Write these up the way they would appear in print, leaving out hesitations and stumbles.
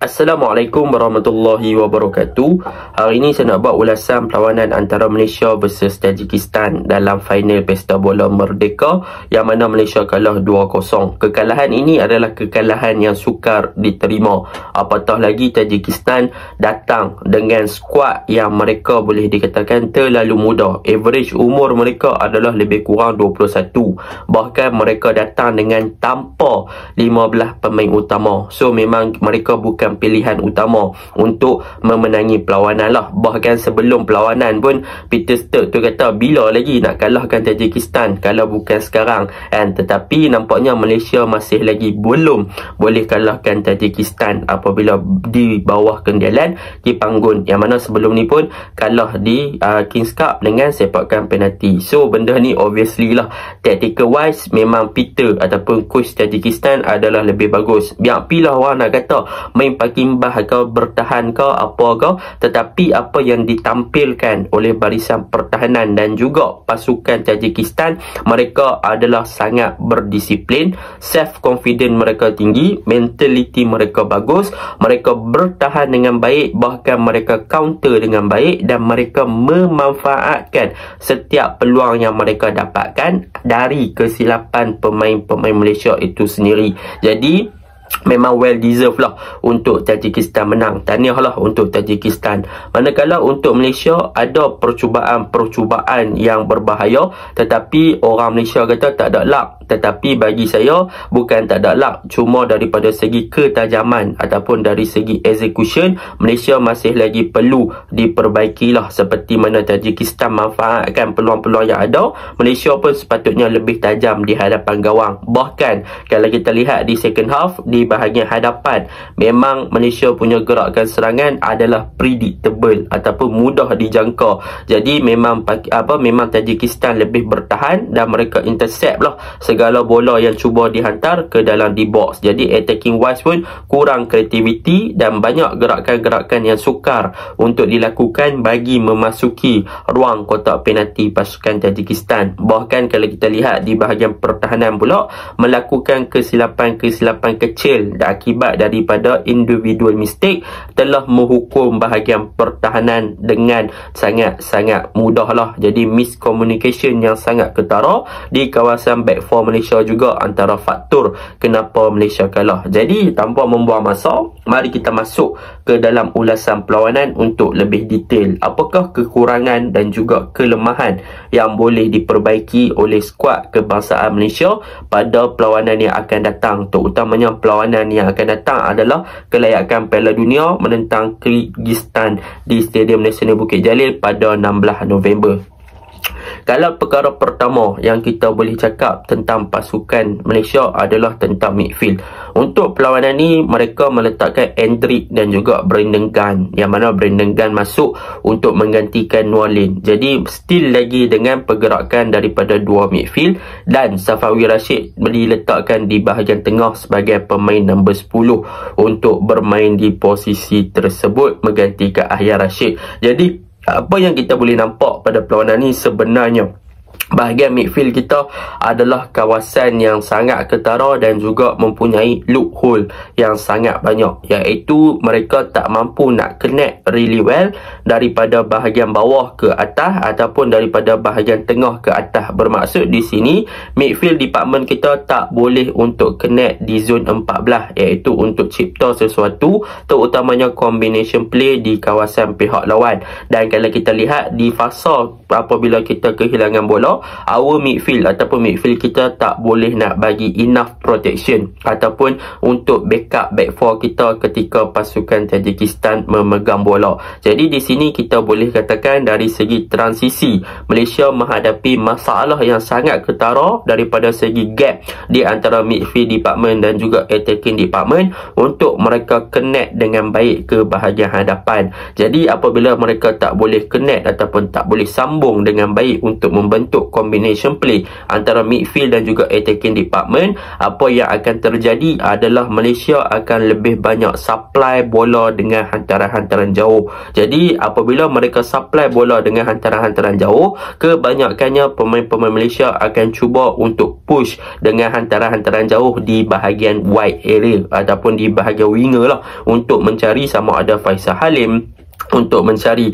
Assalamualaikum warahmatullahi wabarakatuh. Hari ini saya nak buat ulasan perlawanan antara Malaysia versus Tajikistan dalam final Pesta Bola Merdeka yang mana Malaysia kalah 2-0. Kekalahan ini adalah kekalahan yang sukar diterima. Apatah lagi Tajikistan datang dengan skuad yang mereka boleh dikatakan terlalu muda. Average umur mereka adalah lebih kurang 21. Bahkan mereka datang dengan tanpa 15 pemain utama. So memang mereka bukan pilihan utama untuk memenangi perlawanan lah. Bahkan sebelum perlawanan pun Peter Sturck tu kata bila lagi nak kalahkan Tajikistan kalau bukan sekarang, tetapi nampaknya Malaysia masih lagi belum boleh kalahkan Tajikistan apabila di bawah kendalian Ki Panggun, yang mana sebelum ni pun kalah di Kings Cup dengan sepakan penalti. So benda ni obviously lah, tactical wise memang Peter ataupun coach Tajikistan adalah lebih bagus. Biar pilah orang nak kata main pakimbah kau, bertahan kau, apa kau, tetapi apa yang ditampilkan oleh barisan pertahanan dan juga pasukan Tajikistan, mereka adalah sangat berdisiplin, self confidence mereka tinggi, mentality mereka bagus, mereka bertahan dengan baik, bahkan mereka counter dengan baik dan mereka memanfaatkan setiap peluang yang mereka dapatkan dari kesilapan pemain-pemain Malaysia itu sendiri. Jadi memang well deserved lah untuk Tajikistan menang. Tahniahlah untuk Tajikistan. Manakala untuk Malaysia ada percubaan yang berbahaya, tetapi orang Malaysia kata tak ada luck. Tetapi bagi saya bukan tak ada luck, cuma daripada segi ketajaman ataupun dari segi execution Malaysia masih lagi perlu diperbaikilah. Seperti mana Tajikistan manfaatkan peluang-peluang yang ada, Malaysia pun sepatutnya lebih tajam di hadapan gawang. Bahkan kalau kita lihat di second half, di bahagian hadapan memang Malaysia punya gerakan serangan adalah predictable ataupun mudah dijangka. Jadi memang Tajikistan lebih bertahan dan mereka intercept lah segala bola yang cuba dihantar ke dalam di box. Jadi attacking wise pun kurang kreativiti dan banyak gerakan-gerakan yang sukar untuk dilakukan bagi memasuki ruang kotak penalti pasukan Tajikistan. Bahkan kalau kita lihat di bahagian pertahanan pula, melakukan kesilapan-kesilapan kecil dan akibat daripada individual mistake telah menghukum bahagian pertahanan dengan sangat-sangat mudah lah. Jadi miscommunication yang sangat ketara di kawasan back four Malaysia juga antara faktor kenapa Malaysia kalah. Jadi tanpa membuang masa, mari kita masuk ke dalam ulasan perlawanan untuk lebih detail. Apakah kekurangan dan juga kelemahan yang boleh diperbaiki oleh skuad kebangsaan Malaysia pada perlawanan yang akan datang? Terutamanya perlawanan yang akan datang adalah kelayakan Piala Dunia menentang Kyrgyzstan di Stadium Nasional Bukit Jalil pada 16 November. Kalau perkara pertama yang kita boleh cakap tentang pasukan Malaysia adalah tentang midfield. Untuk perlawanan ni mereka meletakkan Endrick dan juga Brandon Gunn, yang mana Brandon Gunn masuk untuk menggantikan Nualin. Jadi still lagi dengan pergerakan daripada dua midfield, dan Safawi Rashid diletakkan di bahagian tengah sebagai pemain nombor 10 untuk bermain di posisi tersebut menggantikan Ahya Rashid. Jadi apa yang kita boleh nampak pada perlawanan ni sebenarnya bahagian midfield kita adalah kawasan yang sangat ketara dan juga mempunyai loophole yang sangat banyak, iaitu mereka tak mampu nak connect really well daripada bahagian bawah ke atas ataupun daripada bahagian tengah ke atas. Bermaksud di sini midfield department kita tak boleh untuk connect di zone 14, iaitu untuk cipta sesuatu terutamanya combination play di kawasan pihak lawan. Dan kalau kita lihat di fasa apabila kita kehilangan bola, our midfield ataupun midfield kita tak boleh nak bagi enough protection ataupun untuk backup back four kita ketika pasukan Tajikistan memegang bola. Jadi di sini kita boleh katakan dari segi transisi Malaysia menghadapi masalah yang sangat ketara daripada segi gap di antara midfield department dan juga attacking department untuk mereka connect dengan baik ke bahagian hadapan. Jadi apabila mereka tak boleh connect ataupun tak boleh sambung dengan baik untuk membentuk untuk combination play antara midfield dan juga attacking department, apa yang akan terjadi adalah Malaysia akan lebih banyak supply bola dengan hantaran-hantaran jauh. Jadi apabila mereka supply bola dengan hantaran-hantaran jauh, kebanyakannya pemain-pemain Malaysia akan cuba untuk push dengan hantaran-hantaran jauh di bahagian wide area ataupun di bahagian winger lah, untuk mencari sama ada Faisal Halim, untuk mencari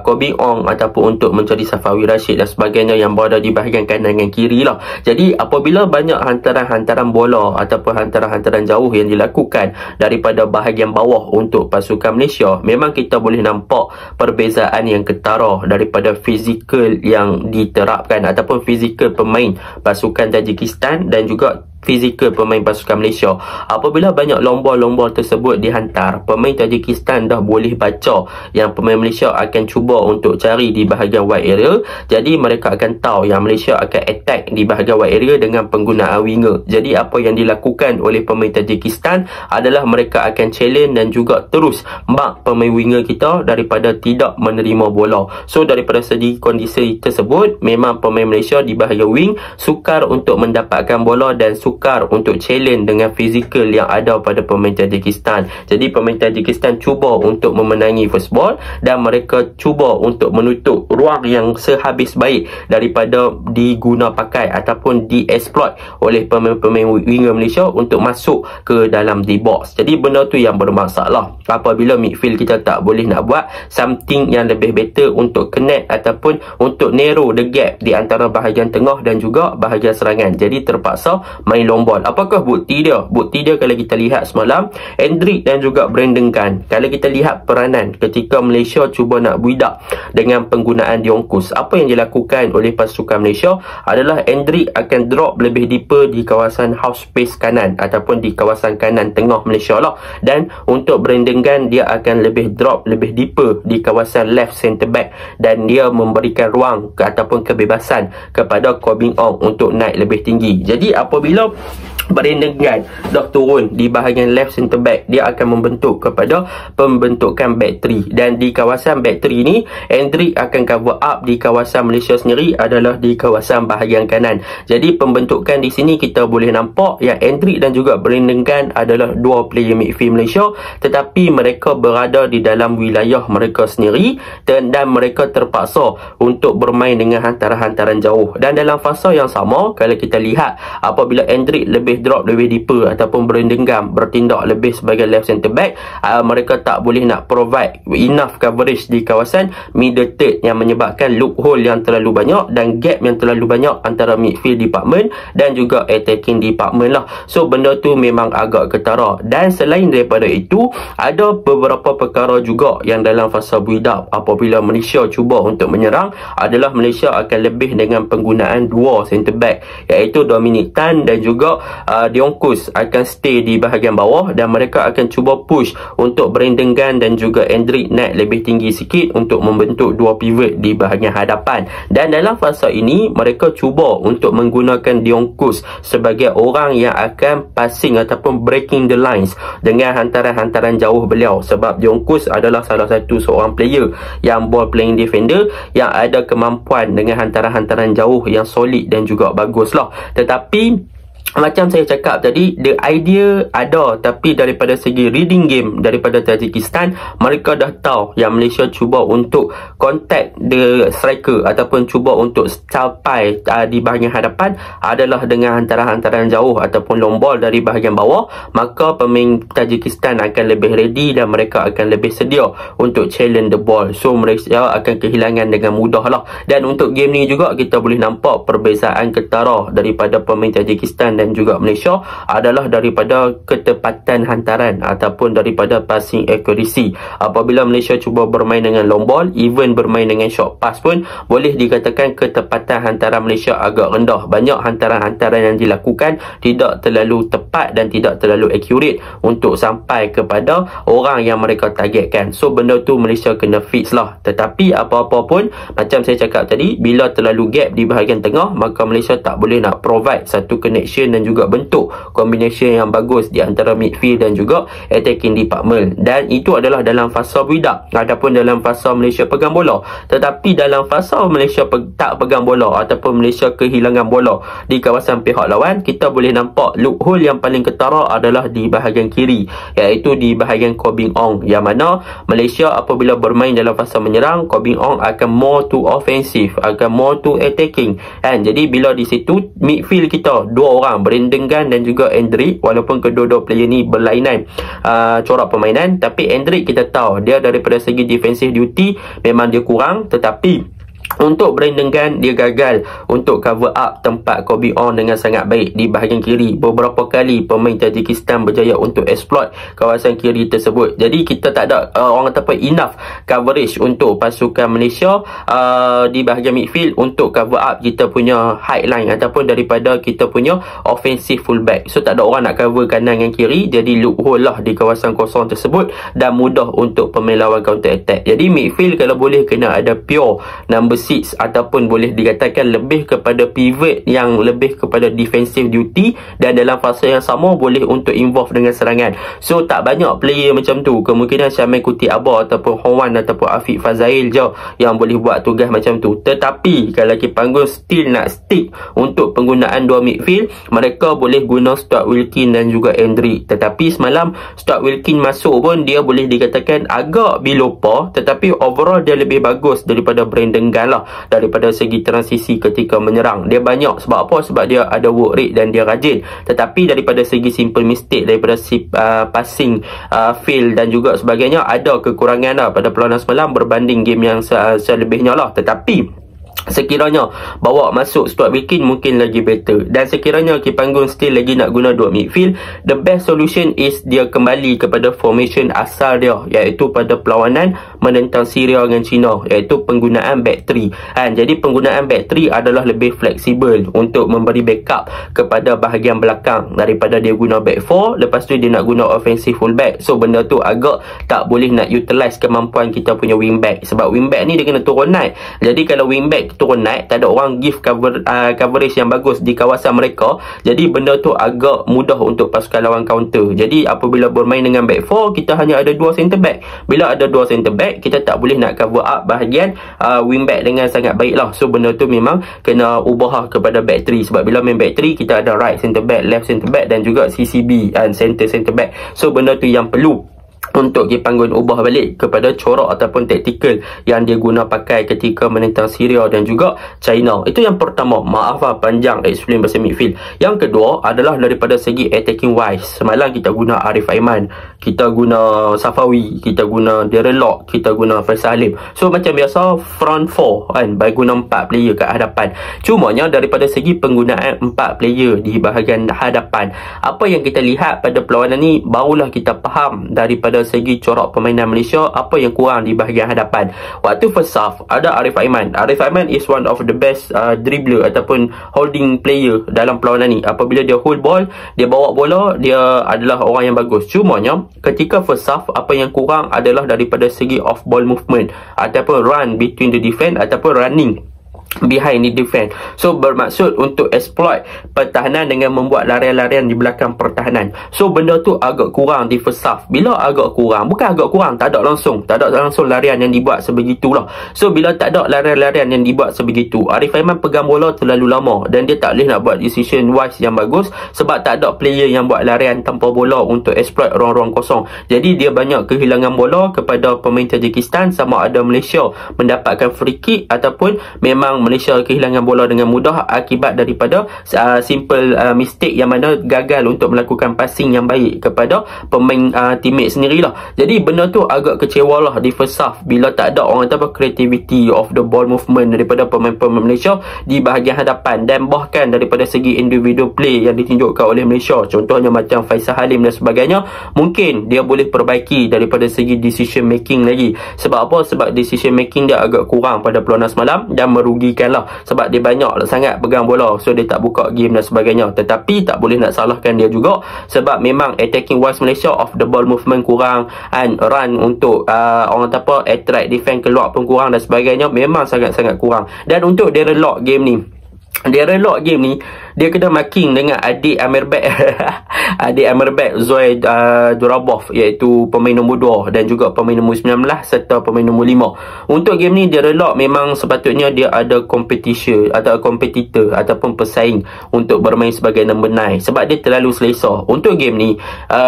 Kobe Ong, ataupun untuk mencari Safawi Rashid dan sebagainya yang berada di bahagian kanan dan kiri lah. Jadi apabila banyak hantaran-hantaran bola ataupun hantaran-hantaran jauh yang dilakukan daripada bahagian bawah untuk pasukan Malaysia, memang kita boleh nampak perbezaan yang ketara daripada fizikal yang diterapkan ataupun fizikal pemain pasukan Tajikistan dan juga fizikal pemain pasukan Malaysia. Apabila banyak lomba-lomba tersebut dihantar, pemain Tajikistan dah boleh baca yang pemain Malaysia akan cuba untuk cari di bahagian wide area. Jadi mereka akan tahu yang Malaysia akan attack di bahagian wide area dengan penggunaan winger. Jadi apa yang dilakukan oleh pemain Tajikistan adalah mereka akan challenge dan juga terus mark pemain winger kita daripada tidak menerima bola. So daripada segi kondisi tersebut, memang pemain Malaysia di bahagian wing sukar untuk mendapatkan bola dan sukar untuk challenge dengan fizikal yang ada pada pemain Tajikistan. Jadi pemain Tajikistan cuba untuk memenangi first ball dan mereka cuba untuk menutup ruang yang sehabis baik daripada diguna pakai ataupun diexploit oleh pemain-pemain winger Malaysia untuk masuk ke dalam the box. Jadi benda tu yang bermasalah apabila midfield kita tak boleh nak buat something yang lebih better untuk connect ataupun untuk narrow the gap di antara bahagian tengah dan juga bahagian serangan. Jadi terpaksa main long ball. Apakah bukti dia? Bukti dia kalau kita lihat semalam, Hendrik dan juga Brandon Gunn, kalau kita lihat peranan ketika Malaysia cuba nak build-up dengan penggunaan Diongkus, apa yang dilakukan oleh pasukan Malaysia adalah Hendrik akan drop lebih deeper di kawasan half space kanan ataupun di kawasan kanan tengah Malaysia lah, dan untuk Brandon Gunn dia akan lebih drop lebih deeper di kawasan left centre back dan dia memberikan ruang ataupun kebebasan kepada Kobe Ong untuk naik lebih tinggi. Jadi apabila Brandon Gunn dah turun di bahagian left centre back, dia akan membentuk kepada pembentukan back 3, dan di kawasan back 3 ni Hendrik akan cover up di kawasan Malaysia sendiri adalah di kawasan bahagian kanan. Jadi pembentukan di sini kita boleh nampak yang Hendrik dan juga Brandon Gunn adalah dua player midfield Malaysia, tetapi mereka berada di dalam wilayah mereka sendiri dan mereka terpaksa untuk bermain dengan hantaran-hantaran jauh. Dan dalam fasa yang sama, kalau kita lihat apabila Hendrik lebih drop lebih deeper ataupun Brandon Gunn bertindak lebih sebagai left centre back, mereka tak boleh nak provide enough coverage di kawasan middle third yang menyebabkan loophole yang terlalu banyak dan gap yang terlalu banyak antara midfield department dan juga attacking department lah. So benda tu memang agak ketara. Dan selain daripada itu, ada beberapa perkara juga yang dalam fasa build up apabila Malaysia cuba untuk menyerang adalah Malaysia akan lebih dengan penggunaan dua centre back, iaitu Dominic Tan dan juga Diongkus akan stay di bahagian bawah dan mereka akan cuba push untuk Brandon Gunn dan juga Hendrik naik lebih tinggi sikit untuk membentuk dua pivot di bahagian hadapan. Dan dalam fasa ini mereka cuba untuk menggunakan Diongkus sebagai orang yang akan passing ataupun breaking the lines dengan hantaran-hantaran jauh beliau, sebab Diongkus adalah salah satu seorang player yang ball playing defender yang ada kemampuan dengan hantaran-hantaran jauh yang solid dan juga bagus lah. Tetapi macam saya cakap tadi, the idea ada, tapi daripada segi reading game daripada Tajikistan, mereka dah tahu yang Malaysia cuba untuk contact the striker ataupun cuba untuk capai di bahagian hadapan adalah dengan hantaran-hantaran jauh ataupun long ball dari bahagian bawah. Maka pemain Tajikistan akan lebih ready dan mereka akan lebih sedia untuk challenge the ball. So Malaysia akan kehilangan dengan mudah lah. Dan untuk game ni juga kita boleh nampak perbezaan ketara daripada pemain Tajikistan dan juga Malaysia adalah daripada ketepatan hantaran ataupun daripada passing accuracy. Apabila Malaysia cuba bermain dengan long ball, even bermain dengan short pass pun boleh dikatakan ketepatan hantaran Malaysia agak rendah. Banyak hantaran-hantaran yang dilakukan tidak terlalu tepat dan tidak terlalu accurate untuk sampai kepada orang yang mereka targetkan. So benda tu Malaysia kena fix lah. Tetapi apa-apa pun, macam saya cakap tadi, bila terlalu gap di bahagian tengah, maka Malaysia tak boleh nak provide satu connection combination dan juga bentuk combination yang bagus di antara midfield dan juga attacking department. Dan itu adalah dalam fasa build-up ataupun dalam fasa Malaysia pegang bola. Tetapi dalam fasa Malaysia tak pegang bola ataupun Malaysia kehilangan bola di kawasan pihak lawan, kita boleh nampak loophole yang paling ketara adalah di bahagian kiri, iaitu di bahagian Koh Beng Ong, yang mana Malaysia apabila bermain dalam fasa menyerang, Koh Beng Ong akan more to offensive, akan more to attacking kan. Jadi bila di situ midfield kita dua orang, Brandon Gan dan juga Endrick, walaupun kedua-dua player ni berlainan corak permainan, tapi Endrick kita tahu dia daripada segi defensive duty memang dia kurang, tetapi untuk Brandon Gan dia gagal untuk cover up tempat Koh Beng Ong dengan sangat baik di bahagian kiri. Beberapa kali pemain Tajikistan berjaya untuk exploit kawasan kiri tersebut. Jadi kita tak ada orang kata apa enough coverage untuk pasukan Malaysia di bahagian midfield untuk cover up kita punya high line ataupun daripada kita punya offensive fullback. So tak ada orang nak cover kanan dan kiri, jadi loophole lah di kawasan kosong tersebut dan mudah untuk pemain lawan counter attack. Jadi midfield kalau boleh kena ada pure number 6 ataupun boleh dikatakan lebih kepada pivot yang lebih kepada defensive duty, dan dalam fasa yang sama boleh untuk involve dengan serangan. So tak banyak player macam tu. Kemungkinan Syamil Kuti Abah ataupun Howan ataupun Afiq Fazail je yang boleh buat tugas macam tu. Tetapi kalau Kipanggung still nak stick untuk penggunaan dua midfield, mereka boleh guna Stuart Wilkin dan juga Endrick. Tetapi semalam Stuart Wilkin masuk pun dia boleh dikatakan agak below par, tetapi overall dia lebih bagus daripada Brandon Gan lah daripada segi transisi ketika menyerang. Dia banyak sebab apa? Sebab dia ada work rate dan dia rajin. Tetapi daripada segi simple mistake, daripada passing fail dan juga sebagainya, ada kekurangan lah pada perlawanan semalam berbanding game yang selebihnya lah. Tetapi sekiranya bawa masuk Stuart Wilkin mungkin lagi better, dan sekiranya Kipanggung still lagi nak guna dua midfield, the best solution is dia kembali kepada formation asal dia, iaitu pada perlawanan menentang Syria dengan China, iaitu penggunaan back 3 kan. Jadi penggunaan back 3 adalah lebih fleksibel untuk memberi backup kepada bahagian belakang daripada dia guna back 4, lepas tu dia nak guna offensive fullback. So benda tu agak tak boleh nak utilize kemampuan kita punya wingback, sebab wingback ni dia kena turun naik. Jadi kalau wingback turun naik, tak ada orang give coverage yang bagus di kawasan mereka, jadi benda tu agak mudah untuk pasukan lawan counter. Jadi apabila bermain dengan back 4, kita hanya ada dua centre back. Bila ada dua centre back, kita tak boleh nak cover up bahagian wingback dengan sangat baik lah. So benda tu memang kena ubah kepada back 3, sebab bila main back 3 kita ada right centre back, left centre back dan juga CCB dan centre back. So benda tu yang perlu untuk Kipanggung ubah balik kepada corak ataupun taktikal yang dia guna pakai ketika menentang Syria dan juga China. Itu yang pertama. Maaf lah panjang explain pasal midfield. Yang kedua adalah daripada segi attacking wise. Semalam kita guna Arif Aiman, kita guna Safawi, kita guna Darren Lock, kita guna Faisal Halim. So macam biasa front 4 kan, bagi guna 4 player kat hadapan. Cumanya daripada segi penggunaan 4 player di bahagian hadapan, apa yang kita lihat pada perlawanan ni, barulah kita faham daripada segi corak permainan Malaysia apa yang kurang di bahagian hadapan. Waktu first half ada Arif Aiman. Arif Aiman is one of the best dribbler ataupun holding player dalam perlawanan ni. Apabila dia hold ball, dia bawa bola, dia adalah orang yang bagus. Cumanya ketika first half, apa yang kurang adalah daripada segi off ball movement ataupun run between the defense ataupun running behind the defense. So bermaksud untuk exploit pertahanan dengan membuat larian-larian di belakang pertahanan. So benda tu agak kurang di first half. Bila agak kurang, bukan agak kurang, tak ada langsung larian yang dibuat sebegitulah. So bila tak ada larian-larian yang dibuat sebegitu, Arif Aiman pegang bola terlalu lama dan dia tak boleh nak buat decision wise yang bagus sebab tak ada player yang buat larian tanpa bola untuk exploit ruang-ruang kosong. Jadi dia banyak kehilangan bola kepada pemain Tajikistan, sama ada Malaysia mendapatkan free kick ataupun memang Malaysia kehilangan bola dengan mudah akibat daripada simple mistake yang mana gagal untuk melakukan passing yang baik kepada pemain teammate sendirilah. Jadi benda tu agak kecewa lah di first half bila tak ada orang kata creativity of the ball movement daripada pemain-pemain Malaysia di bahagian hadapan, dan bahkan daripada segi individual play yang ditunjukkan oleh Malaysia, contohnya macam Faisal Halim dan sebagainya, mungkin dia boleh perbaiki daripada segi decision making lagi. Sebab apa? Sebab decision making dia agak kurang pada perlawanan semalam dan merugikan lah, sebab dia banyak sangat pegang bola, so dia tak buka game dan sebagainya. Tetapi tak boleh nak salahkan dia juga sebab memang attacking wise Malaysia off the ball movement kurang, and run untuk orang kata apa attract defense keluar pun kurang dan sebagainya, memang sangat-sangat kurang. Dan untuk Darren Lock game ni, dia kena marking dengan adik Amirbek adik Amirbek Zoe Durabov, iaitu pemain nombor 2 dan juga pemain nombor 19 serta pemain nombor 5. Untuk game ni dia relok memang sepatutnya dia ada competition atau kompetitor ataupun pesaing untuk bermain sebagai number 9 sebab dia terlalu selesa. Untuk game ni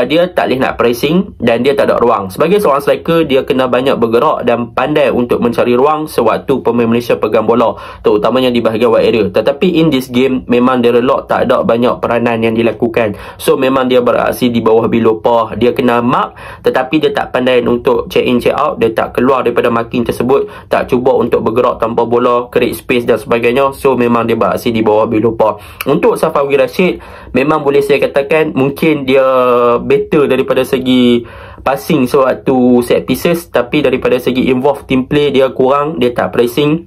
dia tak boleh nak pressing dan dia tak ada ruang. Sebagai seorang striker, dia kena banyak bergerak dan pandai untuk mencari ruang sewaktu pemain Malaysia pegang bola, terutamanya di bahagian wide area. Tetapi in this game memang dia relok tak ada banyak peranan yang dilakukan. So memang dia beraksi di bawah below par. Dia kena mark tetapi dia tak pandai untuk check in check out. Dia tak keluar daripada marking tersebut, tak cuba untuk bergerak tanpa bola, create space dan sebagainya. So memang dia beraksi di bawah below par. Untuk Safawi Rashid, memang boleh saya katakan mungkin dia better daripada segi passing sewaktu set pieces, tapi daripada segi involve team play dia kurang. Dia tak pressing,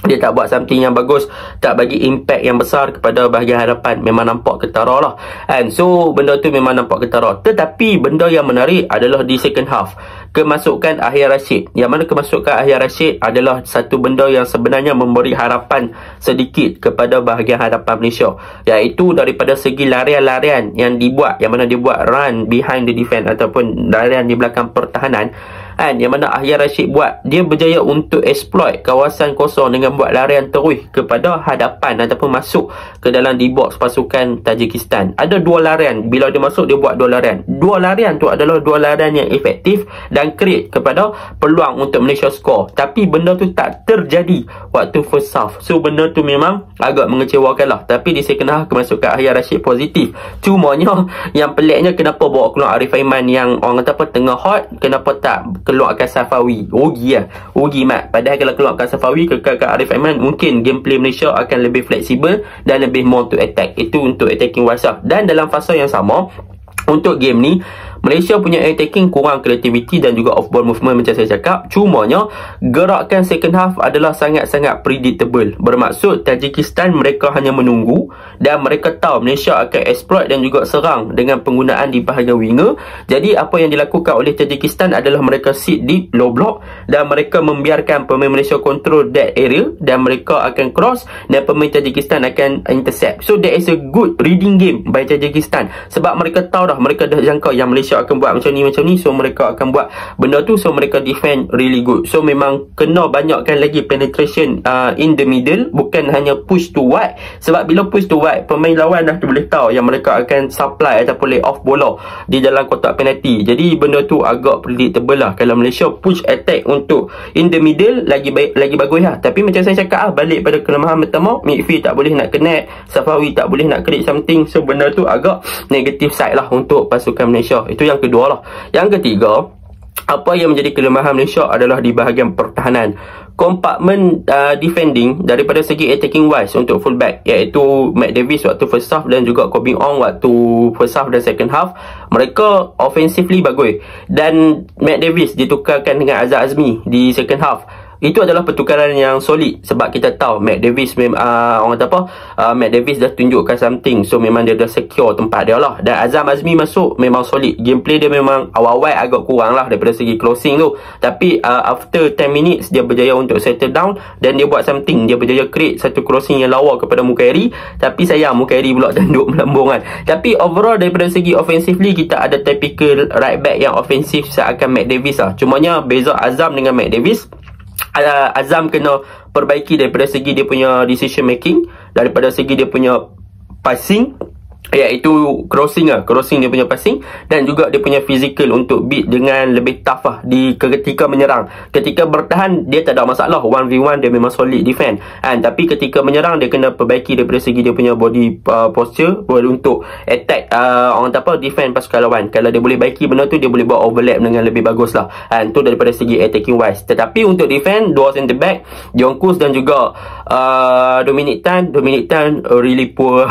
dia tak buat something yang bagus, tak bagi impact yang besar kepada bahagian hadapan. Memang nampak ketara lah. And so benda tu memang nampak ketara. Tetapi benda yang menarik adalah di second half, kemasukan Ahir Rashid. Yang mana kemasukan Ahir Rashid adalah satu benda yang sebenarnya memberi harapan sedikit kepada bahagian hadapan Malaysia, iaitu daripada segi larian-larian yang dibuat, yang mana dia buat run behind the defense ataupun larian di belakang pertahanan. Yang mana Ahir Rashid buat, dia berjaya untuk exploit kawasan kosong dengan buat larian terus kepada hadapan ataupun masuk ke dalam D-box pasukan Tajikistan. Ada 2 larian, bila dia masuk dia buat 2 larian. 2 larian tu adalah 2 larian yang efektif dan create kepada peluang untuk Malaysia score. Tapi benda tu tak terjadi waktu first half. So benda tu memang agak mengecewakan lah. Tapi di second half kemasukan Ahir Rashid positif. Cumanya yang peliknya, kenapa bawa keluar Arif Aiman yang orang kata apa tengah hot, kenapa tak keluarkan Safawi? Rugi lah, rugi mat. Padahal kalau keluarkan Safawi, kekalkan Arif Aiman, mungkin gameplay Malaysia akan lebih fleksibel dan lebih more to attack. Itu untuk attacking wise lah. Dan dalam fasa yang sama, untuk game ni Malaysia punya attacking kurang kreativiti dan juga off ball movement macam saya cakap. Cumanya gerakan second half adalah sangat-sangat predictable. Bermaksud Tajikistan mereka hanya menunggu dan mereka tahu Malaysia akan exploit dan juga serang dengan penggunaan di bahagian winger. Jadi apa yang dilakukan oleh Tajikistan adalah mereka sit deep low block dan mereka membiarkan pemain Malaysia control that area dan mereka akan cross dan pemain Tajikistan akan intercept. So that is a good reading game by Tajikistan sebab mereka tahu dah, mereka dah jangka yang Malaysia akan buat macam ni, so mereka akan buat benda tu, so mereka defend really good. So memang kena banyakkan lagi penetration in the middle, bukan hanya push to wide. Sebab bila push to wide, pemain lawan dah boleh tahu yang mereka akan supply ataupun lay off bola di dalam kotak penalti. Jadi benda tu agak predictable lah. Kalau Malaysia push attack untuk in the middle, lagi baik, lagi bagus lah. Tapi macam saya cakap balik pada kelemahan pertama, midfield tak boleh nak connect, Safawi tak boleh nak create something. So benda tu agak negative side lah untuk pasukan Malaysia. Itu yang kedua lah. Yang ketiga, apa yang menjadi kelemahan Malaysia adalah di bahagian pertahanan. Kompartmen defending daripada segi attacking wise untuk fullback, iaitu Matt Davis waktu first half dan juga Kobing Ong waktu first half dan second half, mereka offensively bagus. Dan Matt Davis ditukarkan dengan Azhar Azmi di second half. Itu adalah pertukaran yang solid sebab kita tahu Matt Davis orang kata apa, Matt Davis dah tunjukkan something. So memang dia dah secure tempat dia lah. Dan Azhar Azmi masuk memang solid. Gameplay dia memang awal-awal agak kurang lah daripada segi closing tu, tapi after 10 minutes dia berjaya untuk settle down dan dia buat something. Dia berjaya create satu crossing yang lawa kepada Mukairi, tapi sayang Mukairi pula tanduk melambung kan. Tapi overall daripada segi offensively, kita ada typical right back yang offensif seakan Matt Davis lah. Cumanya beza Azam dengan Matt Davis, Azam kena perbaiki daripada segi dia punya decision making, daripada segi dia punya passing, iaitu crossing dia punya passing, dan juga dia punya physical untuk beat dengan lebih tough lah di ketika menyerang. Ketika bertahan dia tak ada masalah, 1v1 dia memang solid defend tapi ketika menyerang dia kena perbaiki daripada segi dia punya body posture untuk attack orang kata apa, defend pasukan lawan. Kalau dia boleh baiki benda tu, dia boleh buat overlap dengan lebih bagus lah. Tu daripada segi attacking wise. Tetapi untuk defend, dua center back Jongkus dan juga Dominic Tan really poor.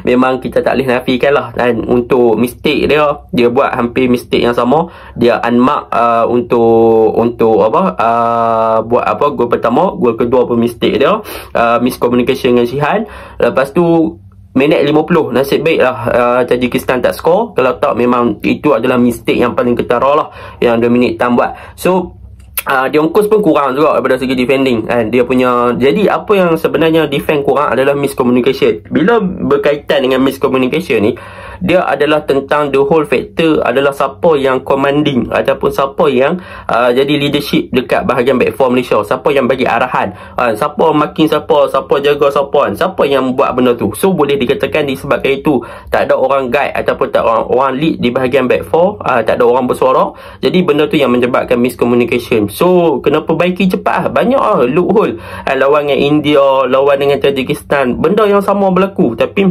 Memang kita tak boleh nafikan lah. Dan untuk mistake dia buat hampir mistake yang sama. Dia unmark untuk buat gol pertama, gol kedua pun mistake dia, miscommunication dengan Shihan. Lepas tu minit 50, nasib baik lah Tajikistan tak skor. Kalau tak memang itu adalah mistake yang paling ketara lah yang Dominic Tan buat. So Diongkos pun kurang juga daripada segi defending kan. Dia punya, jadi apa yang sebenarnya defend kurang adalah miscommunication. Bila berkaitan dengan miscommunication ni, dia adalah tentang the whole factor adalah siapa yang commanding ataupun siapa yang jadi leadership dekat bahagian back four Malaysia, siapa yang bagi arahan, siapa marking siapa jaga siapa kan, siapa yang buat benda tu. So boleh dikatakan disebabkan itu tak ada orang guide ataupun tak orang lead di bahagian back four, tak ada orang bersuara, jadi benda tu yang menyebabkan miscommunication. So kena perbaiki cepat banyak loophole. Lawan dengan India, lawan dengan Tajikistan, benda yang sama berlaku tapi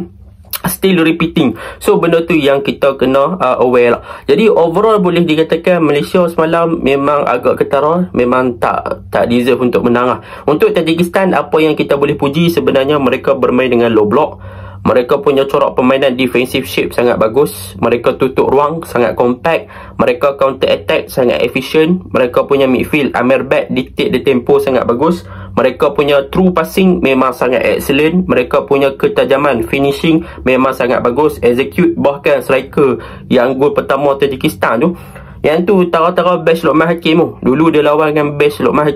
still repeating. So benda tu yang kita kena aware lah. Jadi overall boleh dikatakan Malaysia semalam memang agak ketara, memang tak deserve untuk menang lah. Untuk Tajikistan, apa yang kita boleh puji sebenarnya, mereka bermain dengan low block. Mereka punya corak permainan defensive shape sangat bagus. Mereka tutup ruang sangat compact. Mereka counter attack sangat efficient. Mereka punya midfield Amir Bat dictate the tempo sangat bagus. Mereka punya true passing memang sangat excellent. Mereka punya ketajaman finishing memang sangat bagus. Execute, bahkan striker yang gol pertama Tajikistan tu, yang tu tara-tara best Luqman Hakim tu. Dulu dia lawan dengan best Luqman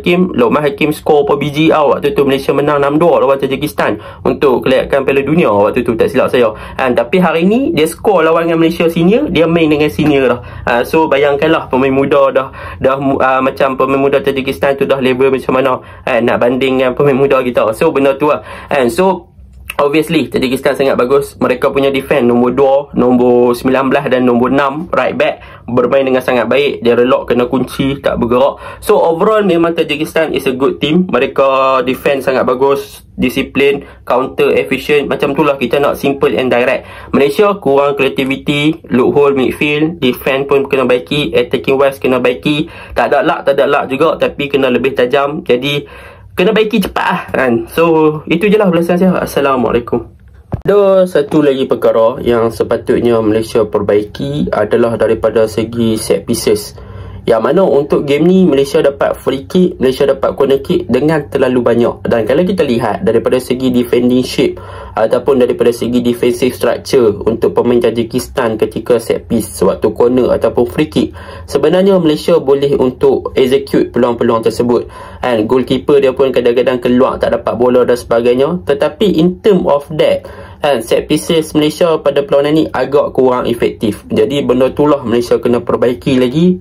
Hakim skor per biji waktu tu Malaysia menang 6-2 lawan Tajikistan untuk kelayakan Piala Dunia waktu tu, tak silap saya. Tapi hari ni dia skor lawan dengan Malaysia senior, dia main dengan senior lah. So bayangkanlah pemain muda dah macam pemain muda Tajikistan tu dah level macam mana nak banding dengan pemain muda kita. So benda tu lah. So obviously Tajikistan sangat bagus. Mereka punya defend nombor 2, nombor 19 dan nombor 6 right back bermain dengan sangat baik. Dia relok kena kunci, tak bergerak. So overall memang Tajikistan is a good team. Mereka defend sangat bagus, disiplin, counter efficient. Macam tu lah kita nak simple and direct. Malaysia kurang creativity, loophole midfield, defend pun kena baiki, attacking wise kena baiki. Tak ada luck juga, tapi kena lebih tajam. Jadi kena baiki cepat lah kan. So itu je lah ulasan saya. Assalamualaikum. Ada satu lagi perkara yang sepatutnya Malaysia perbaiki adalah daripada segi set pieces, yang mana untuk game ni Malaysia dapat free kick, Malaysia dapat corner kick dengan terlalu banyak. Dan kalau kita lihat daripada segi defending shape ataupun daripada segi defensive structure untuk pemain Tajikistan ketika set piece sewaktu corner ataupun free kick, sebenarnya Malaysia boleh untuk execute peluang-peluang tersebut. And goalkeeper dia pun kadang-kadang keluar tak dapat bola dan sebagainya. Tetapi in term of that, set pieces Malaysia pada perlawanan ni agak kurang efektif. Jadi benda itulah Malaysia kena perbaiki lagi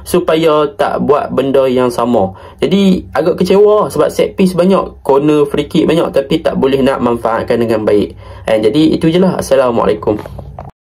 supaya tak buat benda yang sama. Jadi agak kecewa sebab set piece banyak, corner free kick banyak, tapi tak boleh nak manfaatkan dengan baik. Jadi itu je lah. Assalamualaikum.